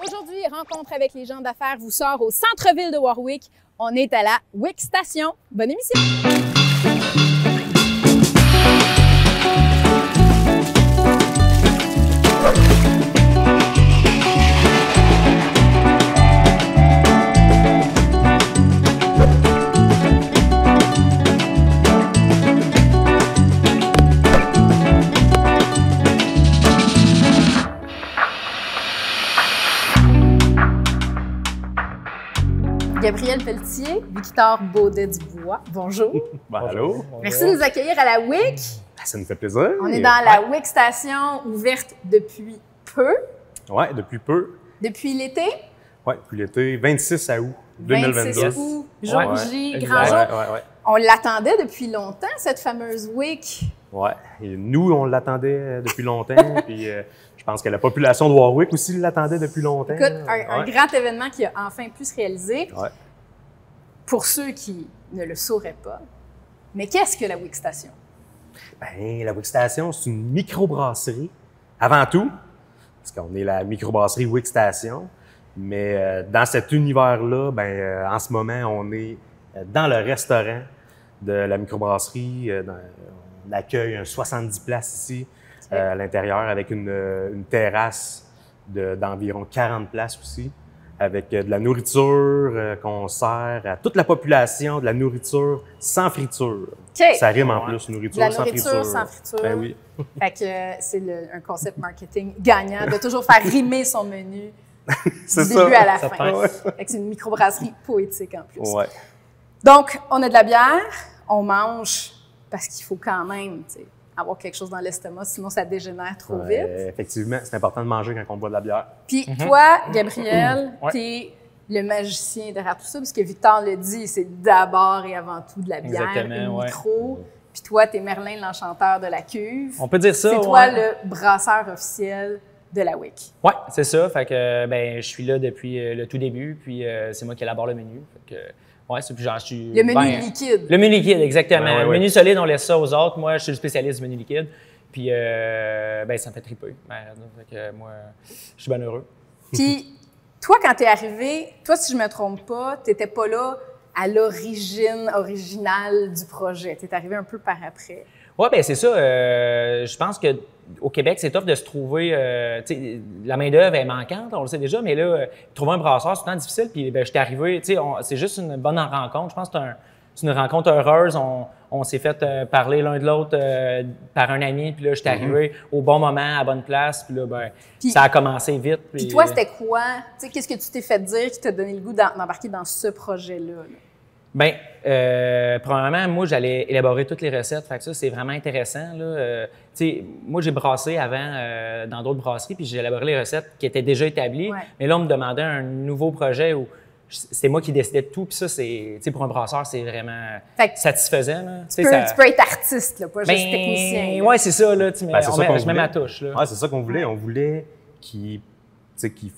Aujourd'hui, Rencontre avec les gens d'affaires vous sort au centre-ville de Warwick. On est à la WIC Station. Bonne émission! Gabriel Pelletier, Victor Baudet-Dubois, bonjour. Allô. Merci de nous accueillir à la WIC. Ça nous fait plaisir. On est dans la WIC Station, ouverte depuis peu. Oui, depuis peu. Depuis l'été? Oui, depuis l'été, 26 août 2022. 26 août, jour J, grand exact. jour. Ouais. On l'attendait depuis longtemps, cette fameuse WIC. Oui, et nous, on l'attendait depuis longtemps. Puis je pense que la population de Warwick aussi l'attendait depuis longtemps. Écoute, un grand événement qui a enfin pu se réaliser. Ouais. Pour ceux qui ne le sauraient pas, mais qu'est-ce que la WIC Station? Bien, la WIC Station, c'est une microbrasserie, avant tout, parce qu'on est la microbrasserie WIC Station. Mais dans cet univers-là, en ce moment, on est dans le restaurant de la microbrasserie. On accueille un 70 places ici, à l'intérieur, avec une terrasse d'environ 40 places aussi, avec de la nourriture qu'on sert à toute la population, de la nourriture sans friture. Okay. Ça rime en plus, nourriture sans friture. La nourriture sans friture. Ben oui. Fait que c'est un concept marketing gagnant de toujours faire rimer son menu du début à la fin. Ouais. Fait que c'est une microbrasserie poétique en plus. Ouais. Donc, on a de la bière, on mange parce qu'il faut quand même avoir quelque chose dans l'estomac, sinon ça dégénère trop vite. Effectivement, c'est important de manger quand on boit de la bière. Puis toi, Gabriel, t'es le magicien derrière tout ça, parce que Victor le dit, c'est d'abord et avant tout de la bière, un micro. Puis toi, t'es Merlin l'enchanteur de la cuve. On peut dire ça, c'est toi le brasseur officiel de la WIC. Oui, c'est ça. Fait que je suis là depuis le tout début, puis c'est moi qui élabore le menu. Fait que ouais, c'est genre je suis le menu liquide. Le menu liquide, exactement. Ouais. Le menu solide, on laisse ça aux autres. Moi, je suis le spécialiste du menu liquide. Puis ça me fait triper. Fait que moi, je suis bien heureux. Puis toi, quand t'es arrivé, toi, si je me trompe pas, t'étais pas là à l'origine originale du projet. T'es arrivé un peu par après. Oui, bien c'est ça. Je pense qu'au Québec, c'est tough de se trouver. La main-d'œuvre est manquante, on le sait déjà, mais là, trouver un brasseur, c'est tout le temps difficile. Puis je suis arrivé, c'est juste une bonne rencontre. Je pense que c'est une rencontre heureuse. On s'est fait parler l'un de l'autre par un ami. Puis là, je suis arrivé au bon moment, à la bonne place. Puis là, ça a commencé vite. Puis toi, c'était quoi? Qu'est-ce que tu t'es fait dire qui t'a donné le goût d'embarquer dans ce projet-là? Bien, premièrement, moi, j'allais élaborer toutes les recettes. Fait que ça, c'est vraiment intéressant, là. Moi, j'ai brassé avant dans d'autres brasseries, puis j'ai élaboré les recettes qui étaient déjà établies. Ouais. Mais là, on me demandait un nouveau projet où c'est moi qui décidais de tout. Puis ça, pour un brasseur, c'est vraiment satisfaisant. Là. Tu peux être artiste, là, pas juste technicien. Oui, c'est ça. Là, je mets ma touche. Ouais, c'est ça qu'on voulait. On voulait qu'il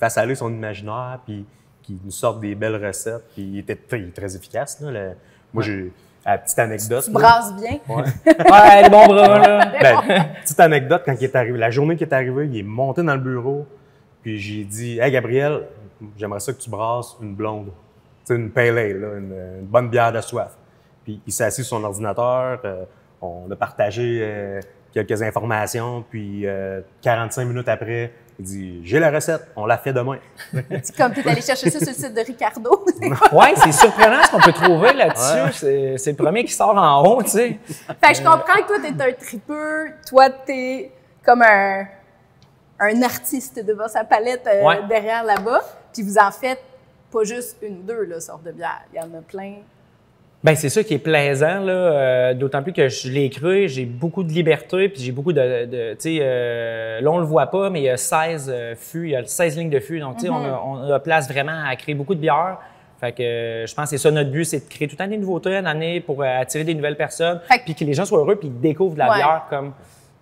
fasse aller son imaginaire, puis qui nous sortent des belles recettes. Puis il était très efficace. Là. Moi, j'ai la petite anecdote. Tu brasses bien. Ouais, les bons bras, là. Petite anecdote, quand il est arrivé, la journée qu'il est arrivé, il est monté dans le bureau. Puis j'ai dit, « Hey, Gabriel, j'aimerais ça que tu brasses une blonde. Tu sais, une pale ale, là, une bonne bière de soif. » Puis il s'est assis sur son ordinateur. On a partagé quelques informations. Puis 45 minutes après, il dit « J'ai la recette, on la fait demain. » Comme tu es allé chercher ça sur le site de Ricardo. Oui, c'est surprenant ce qu'on peut trouver là-dessus. Ouais. C'est le premier qui sort en haut, tu sais. Fait que je comprends que toi, tu es un tripeux. Toi, tu es comme un artiste devant sa palette derrière là-bas. Puis vous en faites pas juste une ou deux sortes de bières. Il y en a plein. Bien, c'est ça qui est plaisant, là. D'autant plus que je l'ai cru, j'ai beaucoup de liberté, puis j'ai beaucoup de tu sais, là, on le voit pas, mais il y a 16 fûts, il y a 16 lignes de fûts. Donc, tu sais, on a place vraiment à créer beaucoup de bières. Fait que je pense que c'est ça notre but, c'est de créer tout le temps des nouveautés, une année pour attirer des nouvelles personnes, puis que les gens soient heureux, puis ils découvrent de la bière comme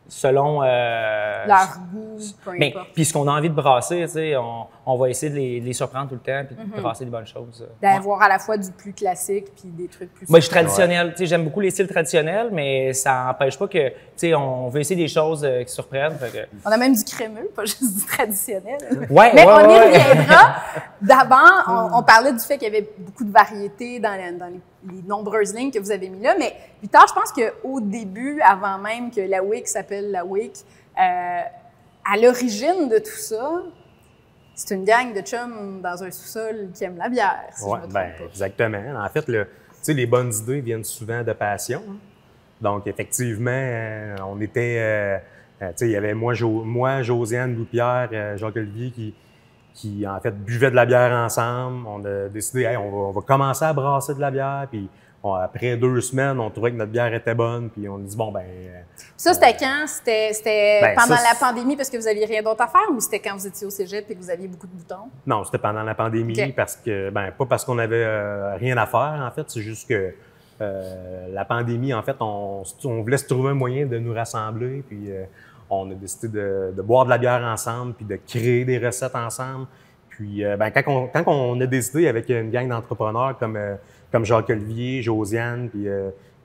selon leur goût, peu importe. Puis ce qu'on a envie de brasser, tu sais, on va essayer de les surprendre tout le temps puis de brasser des bonnes choses. D'avoir à la fois du plus classique puis des trucs plus... Moi, je suis traditionnel. Tu sais, j'aime beaucoup les styles traditionnels, mais ça n'empêche pas que, tu sais, on veut essayer des choses qui surprennent. On a même du crémeux, pas juste du traditionnel. Ouais, mais on y reviendra. D'abord, on parlait du fait qu'il y avait beaucoup de variétés dans les nombreuses lignes que vous avez mis là, mais Victor, je pense qu'au début, avant même que la WIC s'appelle la WIC, à l'origine de tout ça, c'est une gang de chums dans un sous-sol qui aiment la bière, si je me trompe pas. Exactement. En fait, les bonnes idées viennent souvent de passion. Hein? Donc, effectivement, on était... il y avait moi, Josiane, Louis-Pierre, Jacques-Olivier qui, en fait, buvaient de la bière ensemble. On a décidé, hey, on va commencer à brasser de la bière. Puis après 2 semaines, on trouvait que notre bière était bonne. Puis on a dit, bon, ben... Ça, c'était quand? C'était pendant la pandémie parce que vous n'aviez rien d'autre à faire ou c'était quand vous étiez au cégep et que vous aviez beaucoup de boutons? Non, c'était pendant la pandémie parce que, pas parce qu'on avait rien à faire, en fait. C'est juste que la pandémie, en fait, on voulait se trouver un moyen de nous rassembler. Puis on a décidé de boire de la bière ensemble puis de créer des recettes ensemble. Puis quand on a décidé avec une gang d'entrepreneurs comme Jacques-Olivier, Josiane, puis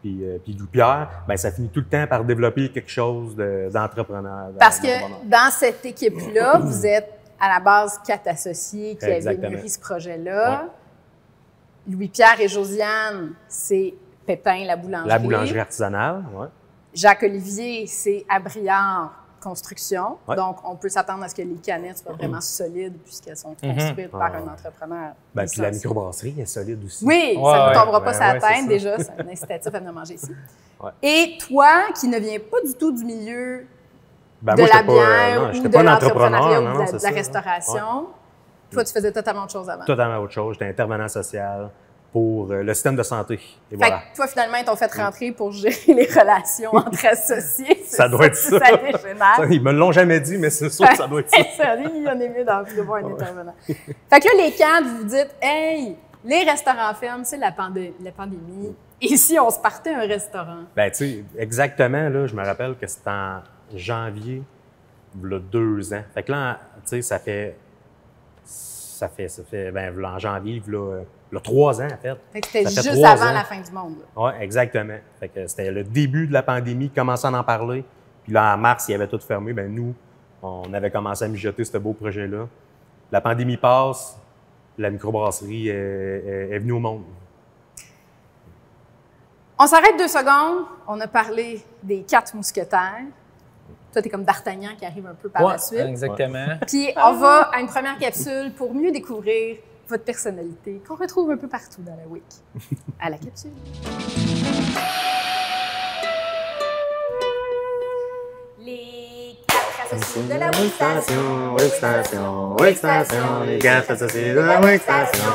Louis-Pierre, ça finit tout le temps par développer quelque chose d'entrepreneur. Parce que dans cette équipe-là, vous êtes à la base 4 associés qui avaient mûri ce projet-là. Ouais. Louis-Pierre et Josiane, c'est Pépin, la boulangerie. La boulangerie artisanale, oui. Jacques-Olivier, c'est Abriard Construction. Ouais. Donc, on peut s'attendre à ce que les canettes soient vraiment solides puisqu'elles sont construites par un entrepreneur. Puis la microbrasserie est solide aussi. Oui, ça ne nous tombera pas sur la tête déjà. C'est un incitatif à venir manger ici. Ouais. Et toi, qui ne viens pas du tout du milieu de la bière ou de l'entrepreneuriat ou de la restauration, toi, tu faisais totalement autre chose avant. Totalement autre chose. J'étais intervenant social pour le système de santé. Et voilà. Fait que toi, finalement, ils t'ont fait rentrer pour gérer les relations entre associés. Ça doit être ça. Ça dégénère. Ils me l'ont jamais dit, mais c'est sûr que ça doit être ça. Ça il y en a mieux de voir un intervenant. Fait que là, les cadres, vous dites, hey, les restaurants ferment, c'est la pandémie. Ici, on se partait un restaurant. Tu sais, exactement, là, je me rappelle que c'était en janvier, il y a 2 ans. Fait que là, tu sais, ça fait en janvier, il y a 3 ans, en fait. Fait que c'était juste avant la fin du monde. Oui, exactement. Fait que c'était le début de la pandémie, commençait à en parler. Puis là, en mars, il y avait tout fermé. Nous, on avait commencé à mijoter ce beau projet-là. La pandémie passe, la microbrasserie est venue au monde. On s'arrête 2 secondes. On a parlé des 4 mousquetaires. Toi, t'es comme D'Artagnan qui arrive un peu par la suite. Exactement. Puis, on va à une première capsule pour mieux découvrir votre personnalité qu'on retrouve un peu partout dans la WIC. À la capsule. Les 4 associés de la WIC Station. WIC Station, WIC Station, les 4 associés de la WIC Station.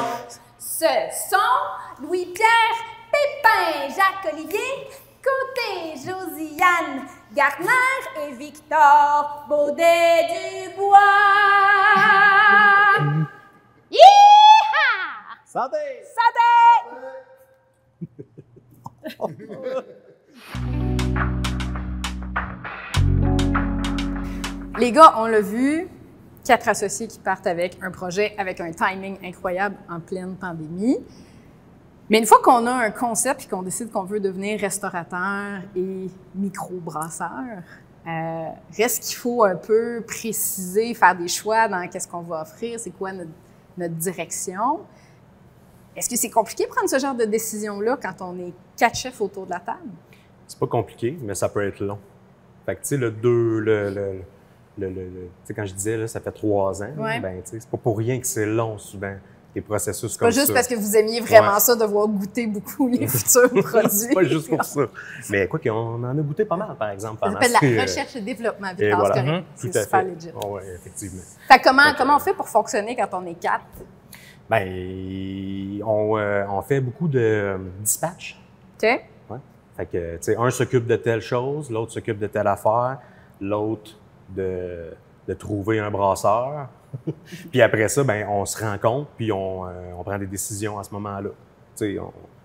Ce sont Louis-Pierre, Pépin, Jacques-Olivier, Côté, Josiane, Gardner et Victor Baudet-Dubois. Yeeha! Santé! Santé! Les gars, on l'a vu, 4 associés qui partent avec un projet avec un timing incroyable en pleine pandémie. Mais une fois qu'on a un concept et qu'on décide qu'on veut devenir restaurateur et microbrasseur, reste qu'il faut un peu préciser, faire des choix dans qu'est-ce qu'on va offrir, c'est quoi notre direction. Est-ce que c'est compliqué de prendre ce genre de décision-là quand on est 4 chefs autour de la table? C'est pas compliqué, mais ça peut être long. Fait que, tu sais, tu sais, quand je disais, là, ça fait 3 ans, ouais. Tu sais, c'est pas pour rien que c'est long, souvent. Des processus comme ça. Pas juste parce que vous aimiez vraiment ça, devoir goûter beaucoup les futurs produits. C'est pas juste pour ça. Mais quoi qu'on en a goûté pas mal, par exemple. Ça s'appelle la recherche et développement, Victor, voilà. c'est correct. C'est super legit. Oui, effectivement. Fait comment on fait pour fonctionner quand on est 4? On fait beaucoup de dispatch. OK. Ouais. Fait que, tu sais, un s'occupe de telle chose, l'autre s'occupe de telle affaire, l'autre de trouver un brasseur. Puis après ça, on se rencontre, puis on prend des décisions à ce moment-là. Tu sais,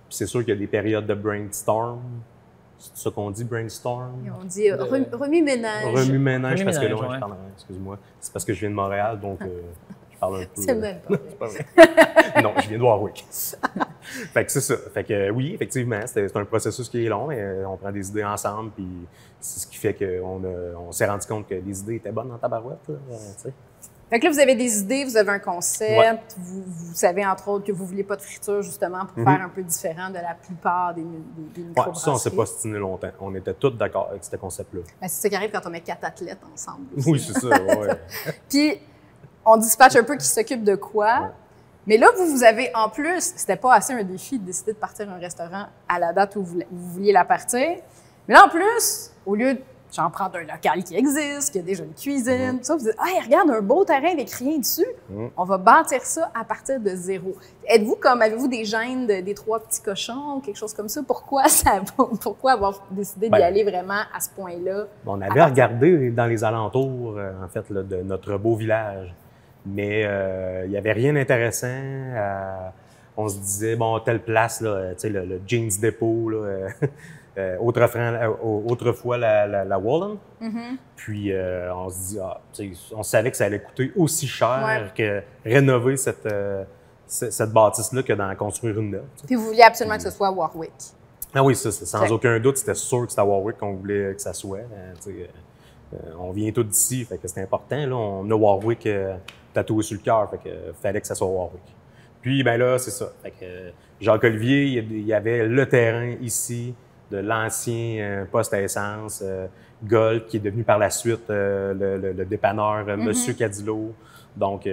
c'est sûr qu'il y a des périodes de brainstorm. C'est ça qu'on dit, brainstorm? On dit remue-ménage. Remue-ménage, parce que là, ouais. je parle, excuse-moi, c'est parce que je viens de Montréal, donc je parle un peu. C'est même pas C'est pas vrai. Non, je viens de Warwick. Fait que c'est ça. Fait que oui, effectivement, c'est un processus qui est long, mais on prend des idées ensemble, puis c'est ce qui fait qu'on s'est rendu compte que les idées étaient bonnes dans tabarouette, tu sais. Fait que là, vous avez des idées, vous avez un concept, Ouais. vous savez entre autres que vous ne vouliez pas de friture justement pour faire un peu différent de la plupart des microbrasseries. Ça, on s'est pas stiné longtemps. On était tous d'accord avec ce concept-là. Ben, c'est ça qui arrive quand on met 4 athlètes ensemble. Aussi, Oui, c'est ça, ouais. Puis, on dispatche un peu qui s'occupe de quoi. Ouais. Mais là, vous avez en plus, c'était pas assez un défi de décider de partir un restaurant à la date où vous vouliez la partir. Mais là, en plus, au lieu de j'en prends un local qui existe, qui a déjà une cuisine, tout ça, vous dites, hey, regarde, un beau terrain avec rien dessus. On va bâtir ça à partir de zéro. Avez-vous des gènes des 3 petits cochons ou quelque chose comme ça? Pourquoi avoir décidé d'y aller vraiment à ce point-là? On avait regardé dans les alentours, en fait, là, de notre beau village. Mais il n'y avait rien d'intéressant. On se disait, bon, telle place, là, tu sais, le Jeans Depot, là, autrefois la Wallen. Puis on se dit, on savait que ça allait coûter aussi cher que rénover cette bâtisse-là que d'en construire une neuve. Puis vous vouliez absolument que ce soit Warwick. Ah oui, ça, sans aucun doute, c'était sûr que c'était à Warwick qu'on voulait que ça soit. On vient tous d'ici, fait que c'était important. Là, on a Warwick tatoué sur le cœur, fait que fallait que ça soit Warwick. Puis ben là, c'est ça. Fait que Jacques-Olivier, il y avait le terrain ici de l'ancien poste à essence, Gold, qui est devenu par la suite le dépanneur Monsieur Cadillo. Donc,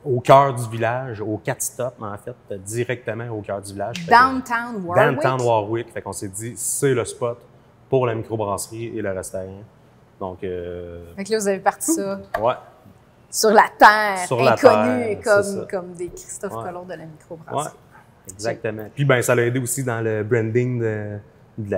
au cœur du village, au 4 stops, en fait, directement au cœur du village. Downtown Warwick. Downtown Warwick. Fait qu'on s'est dit, c'est le spot pour la microbrasserie et le restaurant. Donc, fait que là, vous avez parti ça ouais. sur la terre, Sur la inconnue, terre, comme des Christophe Colomb de la microbrasserie. Ouais, exactement. Puis, ben, ça l'a aidé aussi dans le branding de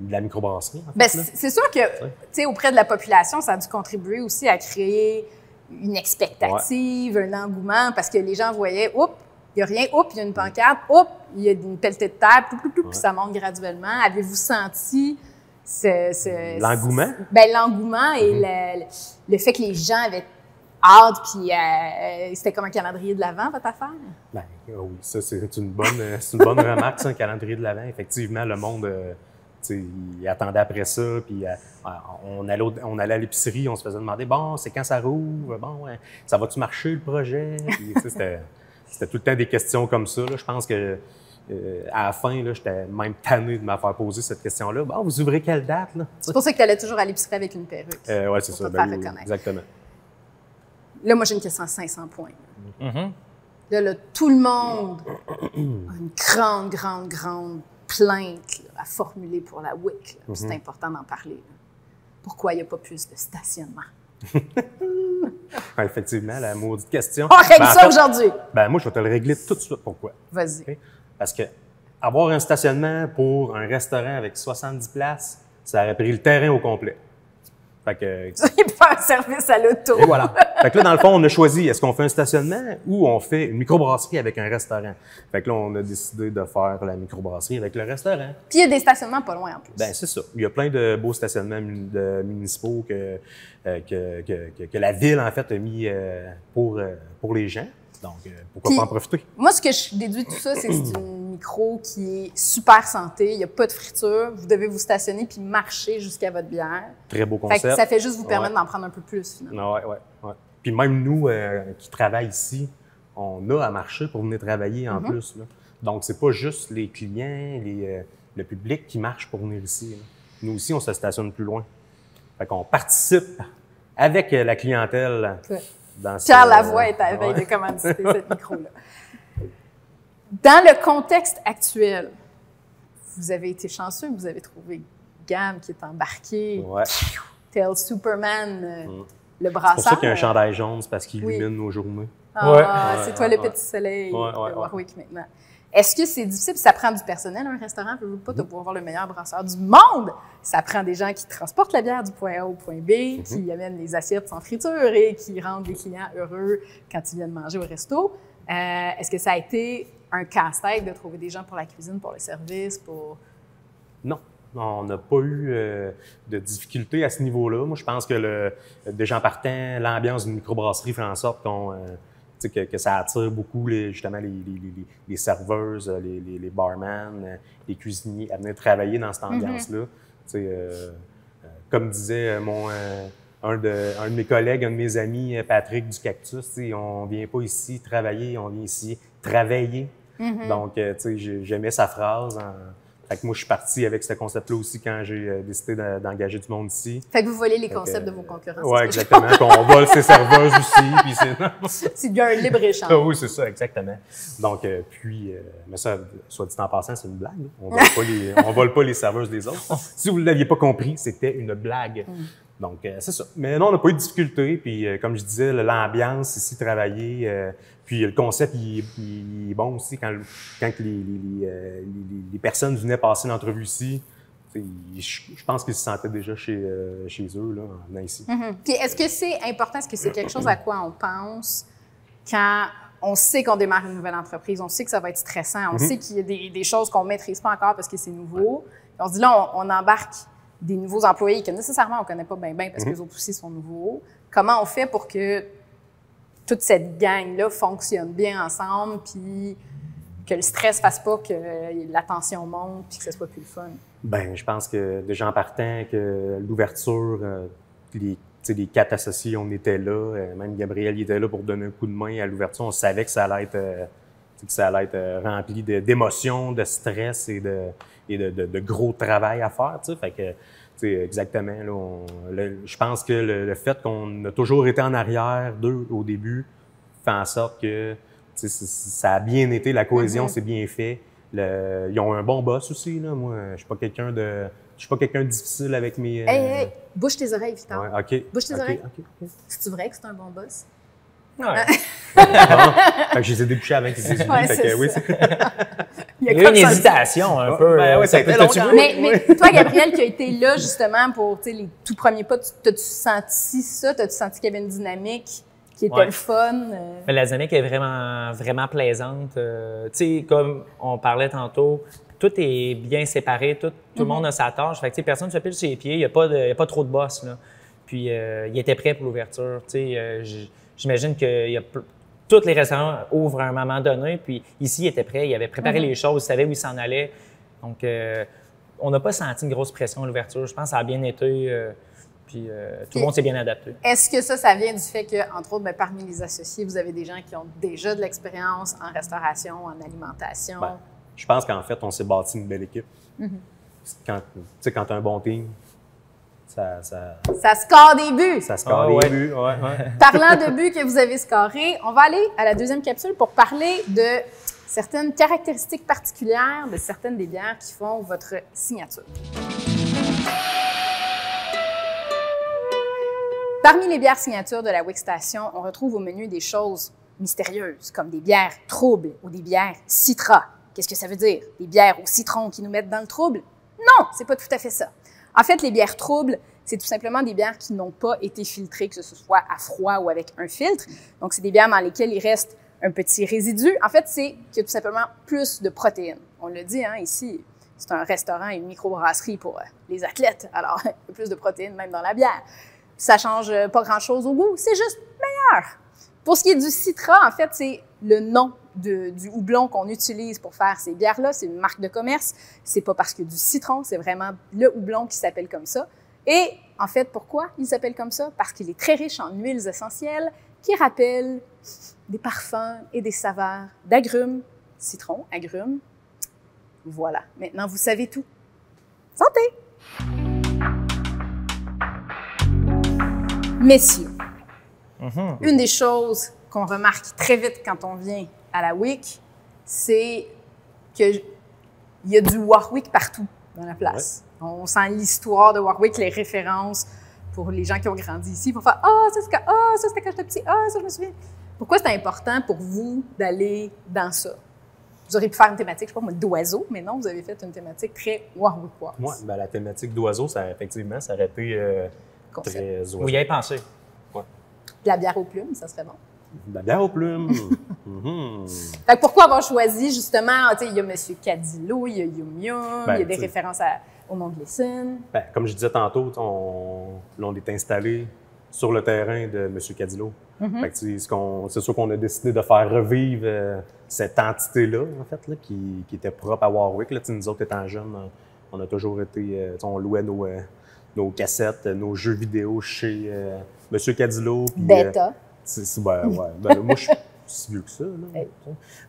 la microbrasserie. En fait, ben, c'est sûr que, tu sais, auprès de la population, ça a dû contribuer aussi à créer une expectative, un engouement, parce que les gens voyaient, oups, il n'y a rien, oups, il y a une pancarte, oups, il y a une pelletée de terre, puis ça monte graduellement. Avez-vous senti l'engouement? Ben, l'engouement et le fait que les gens avaient hâte, puis c'était comme un calendrier de l'Avent, votre affaire? Ben, oui, ça, c'est une bonne remarque, ça, un calendrier de l'Avent. Effectivement, le monde, il attendait après ça, puis on allait à l'épicerie, on se faisait demander, bon, c'est quand ça rouvre? Bon, ça va-tu marcher, le projet? Puis, c'était tout le temps des questions comme ça, là. Je pense que à la fin, là, j'étais même tanné de me faire poser cette question-là. Bon, vous ouvrez quelle date, là? C'est pour ça que tu allais toujours à l'épicerie avec une perruque. Oui, c'est ça. Ben, oui, exactement. Là, moi, j'ai une question à 500 points. Là, tout le monde a une grande plainte là, à formuler pour la WIC. C'est important d'en parler. Là. Pourquoi il n'y a pas plus de stationnement? Effectivement, la maudite question. On règle ça aujourd'hui! Ben, moi, je vais te le régler tout de suite. Pourquoi? Vas-y. Okay? Parce que avoir un stationnement pour un restaurant avec 70 places, ça aurait pris le terrain au complet. Fait que... Il peut faire un service à l'auto. Et voilà. Fait que là, dans le fond, on a choisi, est-ce qu'on fait un stationnement ou on fait une microbrasserie avec un restaurant? Fait que là, on a décidé de faire la microbrasserie avec le restaurant. Puis il y a des stationnements pas loin en plus. Ben c'est ça. Il y a plein de beaux stationnements municipaux que la ville, en fait, a mis pour les gens. Donc, pourquoi Puis, pas en profiter? Moi, ce que je déduis de tout ça, c'est que c'est une micro qui est super santé. Il n'y a pas de friture. Vous devez vous stationner puis marcher jusqu'à votre bière. Très beau concept. Fait que ça fait juste vous permettre d'en prendre un peu plus, finalement. Oui. Puis même nous, qui travaillons ici, on a à marcher pour venir travailler en plus. Là. Donc, c'est pas juste les clients, le public qui marche pour venir ici. Là. Nous aussi, on se stationne plus loin. Fait qu'on participe avec la clientèle. Ouais. Pierre Lavoie est à la veille de commanditer cette micro-là. Dans le contexte actuel, vous avez été chanceux, vous avez trouvé Gam qui est embarqué, tel Superman, le brasseur. C'est pour ça qu'il y a un chandail jaune, c'est parce qu'il illumine nos journées. C'est toi le petit soleil de Warwick maintenant. Est-ce que c'est difficile? Ça prend du personnel, un restaurant. Veux pas de pouvoir avoir le meilleur brasseur du monde. Ça prend des gens qui transportent la bière du point A au point B, qui amènent les assiettes sans friture et qui rendent les clients heureux quand ils viennent manger au resto. Est-ce que ça a été un casse-tête de trouver des gens pour la cuisine, pour le service, pour... Non. On n'a pas eu de difficultés à ce niveau-là. Moi, je pense que déjà en partant, l'ambiance d'une microbrasserie fait en sorte que ça attire beaucoup justement les serveuses, les barman, les cuisiniers à venir travailler dans cette ambiance-là. Comme disait un de mes collègues, un de mes amis, Patrick du Cactus, on vient pas ici travailler, on vient ici travailler. Donc, j'aimais sa phrase. Fait que moi, je suis parti avec ce concept-là aussi quand j'ai décidé d'engager du monde ici. Fait que vous volez les concepts de vos concurrents. Oui, exactement. Qu'on vole ses serveuses aussi. C'est bien un libre-échange. Oui, c'est ça, exactement. Donc, mais ça, soit dit en passant, c'est une blague. On vole pas les serveuses des autres. Si vous ne l'aviez pas compris, c'était une blague. Donc, c'est ça. Mais non, on n'a pas eu de difficulté. Puis, comme je disais, l'ambiance ici, travailler, puis le concept, il est bon aussi quand les personnes venaient passer l'entrevue ici. Je pense qu'ils se sentaient déjà chez eux, là, en venant ici. Puis, est-ce que c'est important? Est-ce que c'est quelque chose à quoi on pense quand on sait qu'on démarre une nouvelle entreprise? On sait que ça va être stressant. On sait qu'il y a des choses qu'on ne maîtrise pas encore parce que c'est nouveau. On se dit là, on embarque des nouveaux employés que nécessairement on ne connaît pas bien parce que les autres aussi sont nouveaux. Comment on fait pour que toute cette gang-là fonctionne bien ensemble, puis que le stress ne fasse pas que la tension monte, puis que ce soit plus le fun? Bien, je pense que déjà en partant, que l'ouverture, les 4 associés, on était là. Même Gabriel, il était là pour donner un coup de main à l'ouverture. On savait que ça allait être rempli d'émotions, de stress et de gros travail à faire. Fait que, exactement. Je pense que le fait qu'on a toujours été en arrière d'eux au début fait en sorte que ça a bien été, la cohésion s'est bien fait. Ils ont un bon boss aussi. Là. Moi, je suis pas quelqu'un de difficile avec mes... Hey, bouge tes oreilles, Victor. Ouais, OK. Bouge tes oreilles. Okay. C'est-tu vrai que c'est un bon boss? Ouais. Fait que je les ai débouchés avant qu'ils disent oui. Il y a eu une hésitation un peu. Oui, ça a été long. Mais toi, Gabriel, qui a été là justement pour les tout premiers pas, t'as-tu senti ça? T'as-tu senti qu'il y avait une dynamique qui était le fun? Mais la dynamique est vraiment, vraiment plaisante. Tu sais, comme on parlait tantôt, tout est bien séparé, tout le monde a sa tâche. Fait que personne ne se pile sur les pieds, il n'y a pas trop de boss. Là. Puis, il était prêt pour l'ouverture. J'imagine que tous les restaurants ouvrent à un moment donné. Puis ici, il était prêt, il avait préparé les choses, il savait où il s'en allait. Donc, on n'a pas senti une grosse pression à l'ouverture. Je pense que ça a bien été. Puis tout le monde s'est bien adapté. Est-ce que ça vient du fait que, entre autres, parmi les associés, vous avez des gens qui ont déjà de l'expérience en restauration, en alimentation? Je pense qu'en fait, on s'est bâti une belle équipe. Quand tu as un bon team, ça score des buts! Ça score des buts, ouais. Parlant de buts que vous avez scorés, on va aller à la deuxième capsule pour parler de certaines caractéristiques particulières de certaines des bières qui font votre signature. Parmi les bières signatures de la Wick Station, on retrouve au menu des choses mystérieuses, comme des bières troubles ou des bières citra. Qu'est-ce que ça veut dire? Des bières au citron qui nous mettent dans le trouble? Non, c'est pas tout à fait ça. En fait, les bières troubles, c'est tout simplement des bières qui n'ont pas été filtrées, que ce soit à froid ou avec un filtre. Donc, c'est des bières dans lesquelles il reste un petit résidu. En fait, c'est qu'il y a tout simplement plus de protéines. On le dit, ici, c'est un restaurant et une microbrasserie pour les athlètes. Alors, il y a plus de protéines même dans la bière. Ça change pas grand-chose au goût, c'est juste meilleur. Pour ce qui est du citra, en fait, c'est le nom du houblon qu'on utilise pour faire ces bières-là. C'est une marque de commerce. C'est pas parce que du citron, c'est vraiment le houblon qui s'appelle comme ça. Et en fait, pourquoi il s'appelle comme ça? Parce qu'il est très riche en huiles essentielles qui rappellent des parfums et des saveurs d'agrumes, citron, agrumes. Voilà, maintenant vous savez tout. Santé! Messieurs, une des choses qu'on remarque très vite quand on vient à la Wick, c'est qu'il y a du Warwick partout dans la place. Ouais. On sent l'histoire de Warwick, les références pour les gens qui ont grandi ici. Ils vont faire « Ah, ça c'était quand j'étais petit. Ah, ça je me souviens. » Pourquoi c'est important pour vous d'aller dans ça? Vous auriez pu faire une thématique, je sais pas moi, d'oiseaux, mais non, vous avez fait une thématique très Warwickoise. Moi, la thématique d'oiseaux, effectivement, ça aurait été très oiseau. Vous y avez pensé? Ouais. De la bière aux plumes, ça serait bon. De la bière aux plumes. Fait que pourquoi avoir choisi, justement, il y a M. Cadillo, il y a Yum Yum, il y a des références à au Mont-Glisson. Ben, comme je disais tantôt, on est installé sur le terrain de M. Cadillo. Fait que, c'est sûr qu'on a décidé de faire revivre cette entité-là, en fait, là, qui était propre à Warwick. Là. Nous autres, étant jeunes, on a toujours été... on louait nos cassettes, nos jeux vidéo chez M. Cadillo. Beta. Moi, je suis si vieux que ça. Là,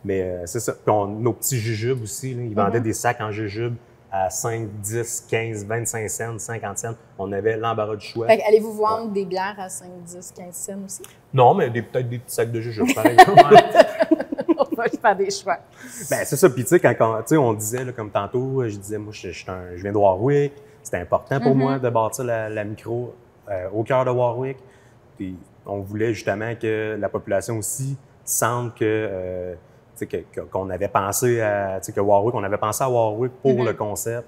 mais c'est ça. Puis nos petits jujubes aussi, là, ils vendaient des sacs en jujubes à 5, 10, 15, 25 cents, 50 cents. On avait l'embarras du choix. Fait allez-vous vendre des bières à 5, 10, 15 cents aussi? Non, mais peut-être des petits sacs de jujubes, par exemple. On va faire des choix. Ben, c'est ça. Puis, tu sais, quand on disait, là, comme tantôt, je disais, moi, je viens de Warwick. C'était important pour moi de bâtir la micro au cœur de Warwick. Puis, on voulait justement que la population aussi sente qu'on avait pensé à, on avait pensé à Warwick pour le concept.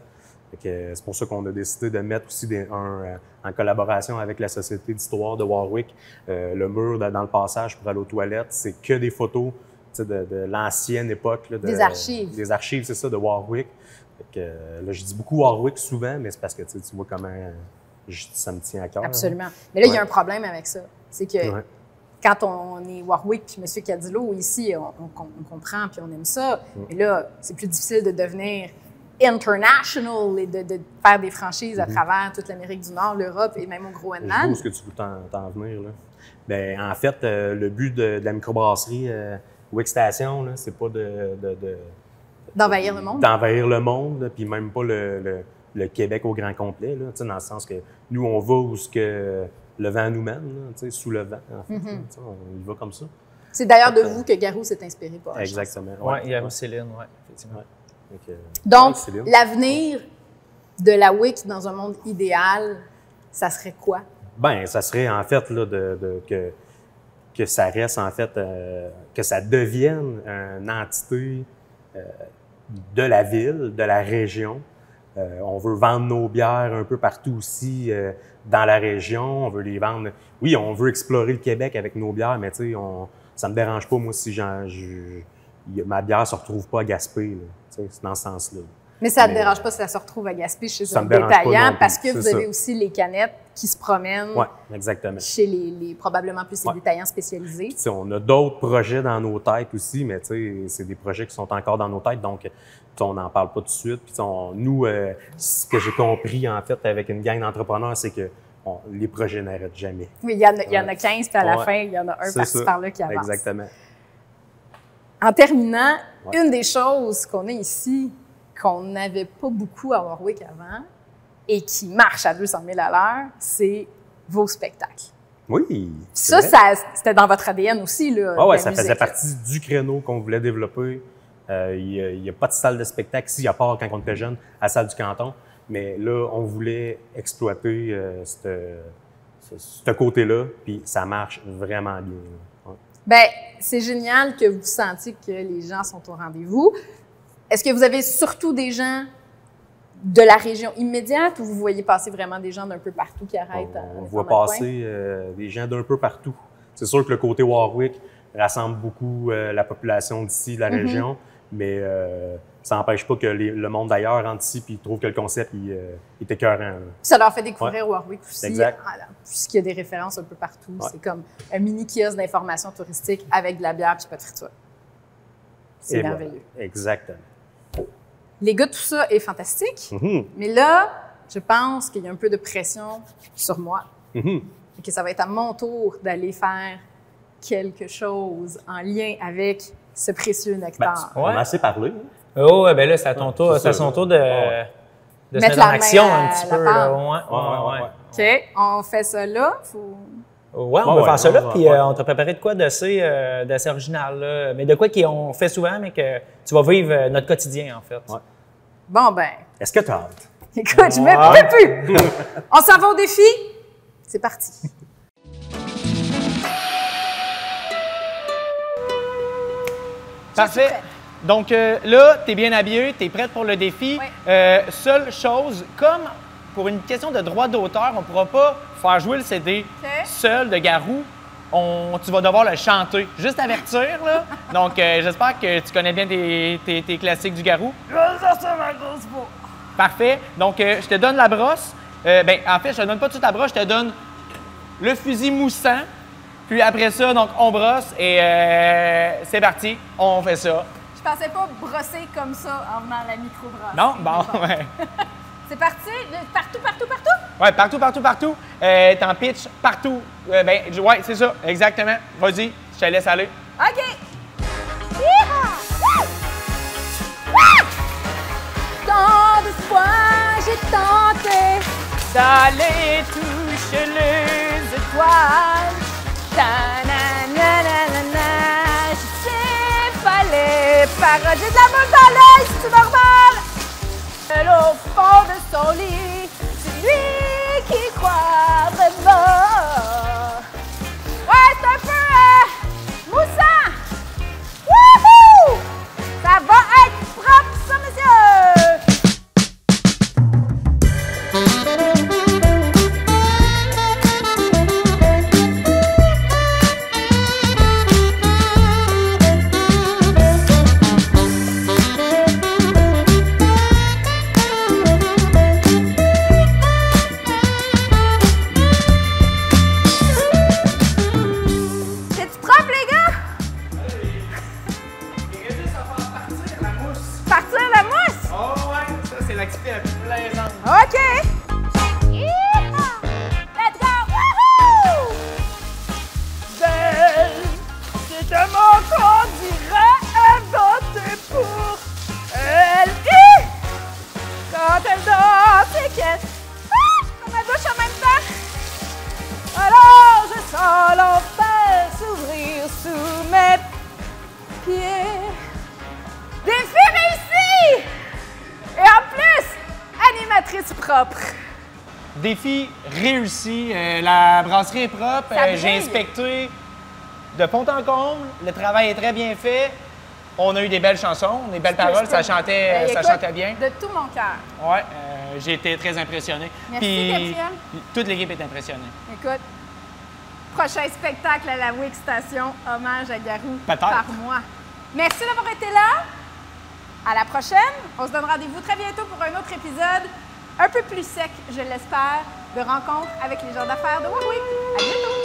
C'est pour ça qu'on a décidé de mettre aussi en collaboration avec la Société d'histoire de Warwick, le mur dans le passage pour aller aux toilettes, c'est que des photos de l'ancienne époque. Là, des archives. Des archives, c'est ça, de Warwick. Là, je dis beaucoup Warwick souvent, mais c'est parce que tu vois comment ça me tient à cœur. Absolument. Mais là, il y a un problème avec ça. C'est que quand on est Warwick puis M. Cadillo, ici, on comprend puis on aime ça. Mais là, c'est plus difficile de devenir international et de faire des franchises à travers toute l'Amérique du Nord, l'Europe et même au Groenland. Je vois où est-ce que tu veux t'en venir, là. Bien, en fait, le but de la microbrasserie Wick Station, là, c'est pas d'envahir le monde. D'envahir le monde, puis même pas le Québec au grand complet, là, dans le sens que nous, on va où ce que le vent nous mène, là, sous le vent, en fait. On y va comme ça. C'est d'ailleurs de vous que Garou s'est inspiré pour exactement. Oui, il y a Céline, oui, effectivement. Donc, l'avenir de la WIC dans un monde idéal, ça serait quoi? Bien, ça serait en fait là, que ça reste, en fait, que ça devienne une entité de la ville, de la région. On veut vendre nos bières un peu partout aussi dans la région. On veut les vendre. Oui, on veut explorer le Québec avec nos bières, mais tu sais, ça me dérange pas, moi, si ma bière se retrouve pas à Gaspé. C'est dans ce sens-là. Mais ça ne te dérange pas si ça se retrouve à Gaspé chez un détaillant parce que vous avez aussi les canettes qui se promènent chez les probablement plus les détaillants spécialisés. T'sais, on a d'autres projets dans nos têtes aussi, mais c'est des projets qui sont encore dans nos têtes, donc on n'en parle pas tout de suite. Puis, nous, ce que j'ai compris en fait avec une gang d'entrepreneurs, c'est que les projets n'arrêtent jamais. Oui, il y en a 15, puis à la fin, il y en a un par-ci par-là qui avance. Exactement. En terminant, une des choses qu'on a ici, qu'on n'avait pas beaucoup à Warwick avant et qui marche à 200 000 à l'heure, c'est vos spectacles. Oui. Ça c'était dans votre ADN aussi, là. Oui, ça faisait partie du créneau qu'on voulait développer. Il n'y a pas de salle de spectacle ici, à part quand on était jeune, à la salle du canton. Mais là, on voulait exploiter ce côté-là, puis ça marche vraiment bien. Ouais. Bien, c'est génial que vous sentiez que les gens sont au rendez-vous. Est-ce que vous avez surtout des gens de la région immédiate ou vous voyez passer vraiment des gens d'un peu partout qui arrêtent? On voit passer des gens d'un peu partout. C'est sûr que le côté Warwick rassemble beaucoup la population d'ici, de la région, mais ça n'empêche pas que le monde d'ailleurs rentre ici et trouve que le concept est écœurant. Ça leur fait découvrir Warwick aussi, exact. Puisqu'il y a des références un peu partout. Ouais. C'est comme un mini kiosque d'information touristique avec de la bière et pas de friture. C'est merveilleux. Voilà. Exactement. Les gars, tout ça est fantastique, mais là, je pense qu'il y a un peu de pression sur moi et que ça va être à mon tour d'aller faire quelque chose en lien avec ce précieux nectar. On a assez parlé. Oh, ben là, c'est à ton tour, c'est à son tour de se mettre en action un petit peu. Là. OK, on fait ça là. Oui, on va faire ça là, puis on t'a préparé de quoi d'assez original, là. Mais de quoi qu'on fait souvent, mais que tu vas vivre notre quotidien, en fait. Ouais. Bon, ben. Est-ce que tu as hâte? Écoute, je me peux plus. On s'en va au défi? C'est parti. Parfait. Donc là, tu es bien habillé, tu es prête pour le défi. Oui. Seule chose, comme pour une question de droit d'auteur, on ne pourra pas faire jouer le CD seul de Garou. Tu vas devoir le chanter. Juste avertir, là. Donc, j'espère que tu connais bien tes classiques du Garou. Ça, c'est ma grosse peau. Parfait. Donc, je te donne la brosse. En fait, je te donne pas toute la brosse, je te donne le fusil moussant. Puis après ça, donc, on brosse et c'est parti. On fait ça. Je pensais pas brosser comme ça en venant à la microbrasserie. Non? Bon, ouais. C'est parti? Partout? Ouais, partout. T'en pitches partout. Ouais, c'est ça, exactement. Vas-y, je te laisse aller. OK! Yeehaw! Tant de fois, j'ai tenté d'aller toucher les étoiles. Ta-na-na-na-na-na. Je sais, fallait parodier de la boule dans l'œil, c'est normal. Elle au fond de son lit, c'est lui qui croit vraiment. Ouais, c'est un peu moussant. Wouhou! Ça va être propre, ça, monsieur! C'est-tu propre, les gars? Partir la mousse? Oh ouais, ça c'est l'activité la plus plaisante. OK! Yeehaw! Let's go! Wouhou! Belle, c'est un mot qu'on dirait inventé pour elle. Quand elle danse et qu'elle dans ma bouche en même temps. Alors je sens l'enfer s'ouvrir sous mes pieds. Défi réussi! Et en plus, animatrice propre. Défi réussi. La brasserie est propre. Ça J'ai brille. inspecté de fond en comble. Le travail est très bien fait. On a eu des belles chansons, des belles paroles. Ça chantait, Écoute, ça chantait bien. De tout mon cœur. Ouais, j'ai été très impressionné. Merci, Gabriel. Toute l'équipe est impressionnée. Écoute, prochain spectacle à la WIC Station, hommage à Garou Peut-être. par moi. Merci d'avoir été là. À la prochaine. On se donne rendez-vous très bientôt pour un autre épisode un peu plus sec, je l'espère, de rencontre avec les gens d'affaires de Warwick. À bientôt!